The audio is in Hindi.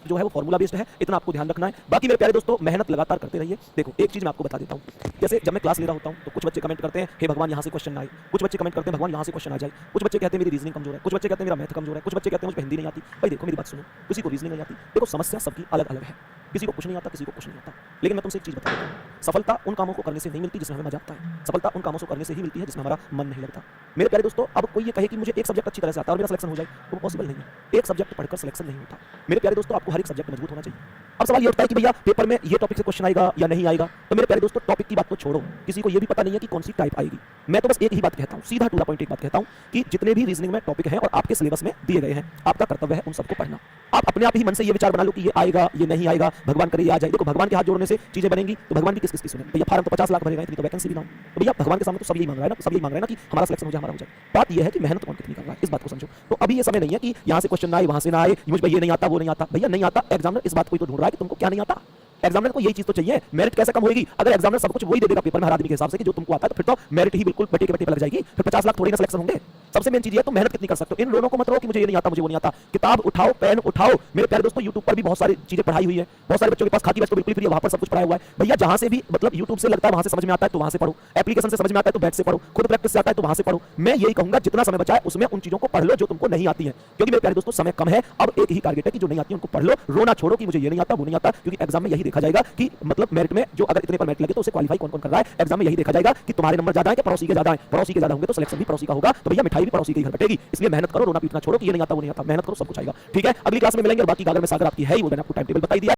जो है वो फॉर्मूला बेस्ड है, इतना आपको ध्यान रखना है। बाकी मेरे प्यारे दोस्तों मेहनत लगातार करते रहिए। देखो एक चीज मैं आपको बता देता हूँ, जैसे जब मैं क्लास ले रहा होता हूँ तो कुछ बच्चे कमेंट करते हैं हे भगवान यहाँ से क्वेश्चन ना आए, कुछ बच्चे कमेंट करते हैं भगवान यहाँ से क्वेश्चन आ जाए, कुछ बच्चे कहते हैं मेरी रीजनिंग कमजोर है, कुछ बच्चे कहते हैं मेरा मैथ कमजोर है, कुछ बच्चे कहते हैं मुझे हिंदी नहीं आती। भाई देखो मेरी बात सुनो, किसी को रीजनिंग नहीं आती, देखो समस्या सबकी अलग अलग है, किसी को कुछ नहीं आता, किसी को कुछ नहीं आता। लेकिन मैं तुमसे एक चीज बता देता हूँ, सफलता उन कामों को करने से नहीं मिलती जिसमें हमें मजा आता है, सफलता उन कामों को करने से ही मिलती है जिसमें हमारा मन नहीं लगता। मेरे प्यारे दोस्तों अब कोई ये कहे कि मुझे एक सब्जेक्ट अच्छी तरह से आता है और मेरा सिलेक्शन हो जाए, वो पॉसिबल नहीं है। एक सब्जेक्ट पढ़कर सिलेक्शन नहीं होता। मेरे प्यारे दोस्तों आपको हर एक सब्जेक्ट मजबूत होना चाहिए। अब सवाल ये उठता है कि भैया पेपर में ये टॉपिक से क्वेश्चन आएगा या नहीं आएगा, तो मेरे प्यारे दोस्तों टॉपिक की बात को छोड़ो, किसी को ये भी पता नहीं है कि कौन सी टाइप आएगी। मैं तो बस एक ही बात कहता हूँ, सीधा टू द पॉइंट एक बात कहता हूँ कि जितने भी रीजनिंग में टॉपिक हैं और आपके सिलेबस में दिए गए हैं, आपका कर्तव्य है उन सबको पढ़ना। आप अपने आप ही मन से ये विचार बना लो कि ये आएगा ये नहीं आएगा, भगवान करे ये आ जाए। देखो भगवान के हाथ जोड़ने से चीजें बनेंगी, तो भगवान की किस किस की सुने। भैया फार्म तो 50 लाख भरेगा, इतनी तो वैकेंसी भी ना हो, तो भैया भगवान के सामने तो सब यही मांग रहा है ना, सब यही मांग रहे हैं ना कि हमारा सिलेक्शन हो जाए, हमारा हो जाए। बात यह है कि मेहनत कौन कितनी कर रहा है, इस बात को समझो। तो अभी ये समय नहीं है कि यहाँ से क्वेश्चन ना आए वहां से ना आए, मुझे ये नहीं आता वो नहीं आता। भैया नहीं आता, एग्जामिनर इस बात को तो ढूंढ रहा है कि तुमको क्या नहीं आता। एग्जामिनर को यही चीज तो चाहिए, मेरिट कैसे कम होगी? अगर एग्जामिनर सब कुछ वही दे देगा पेपर में हर आदमी के हिसाब से कि जो तुमको आता है, तो फिर तो मेरिट ही बिल्कुल बटे के बटे पे लग जाएगी, फिर 50 लाख थोड़ी ना सिलेक्शन होंगे। सबसे मेन चीज ये तो मेहनत कितनी कर सकते हो। इन लोगों को मत रहो कि मुझे ये नहीं आता मुझे वो नहीं आता। किताब उठाओ, पेन उठाओ। मेरे प्यारे दोस्तों यूट्यूब पर भी बहुत सारी चीजें पढ़ाई हुई है, बहुत सारे बच्चों के पास खाकी बैच तो बिल्कुल फ्री है, वहां पर सब कुछ पढ़ाया हुआ है। भैया जहां से भी मतलब यूट्यूब से लगता है वहां से समझ में आता है तो वहां से पढ़ो, एप्लीकेशन से समझ में आता है तो बैच से पढ़ो, खुद प्रैक्टिस से आता है तो वहां से पढ़ो। मैं यही कहूंगा जितना समय बचा है उसमें उन चीजों को पढ़ लो जो तुमको नहीं आती है, क्योंकि मेरे प्यारे दोस्तों समय कम है। अब एक ही टारगेट है कि जो नहीं आती है उनको पढ़ लो, रोना छोड़ो कि मुझे ये नहीं आता वो नहीं आता, क्योंकि एग्जाम में यही देखा जाएगा कि मतलब मेरिट में जो अगर इतने पर मेरिट लगे तो उसे क्वालीफाई कौन कौन कर रहा है। एग्जाम में यही देखा जाएगा कि तुम्हारे नंबर ज्यादा है कि पड़ोसी के ज्यादा है। पड़ोसी के ज्यादा होंगे तो सिलेक्शन भी पड़ोसी का होगा, तो भैया मिठाई भी पड़ोसी के घर बटेगी। इसलिए मेहनत करो, रोना पीटना छोड़ो कि ये नहीं आता वो नहीं आता। मेहनत करो, सब कुछ आएगा। ठीक है, अगली क्लास में मिलेंगे और बाकी अगर मैं सागर आपकी है ही वो मैंने आपको टाइम टेबल बताई दिया।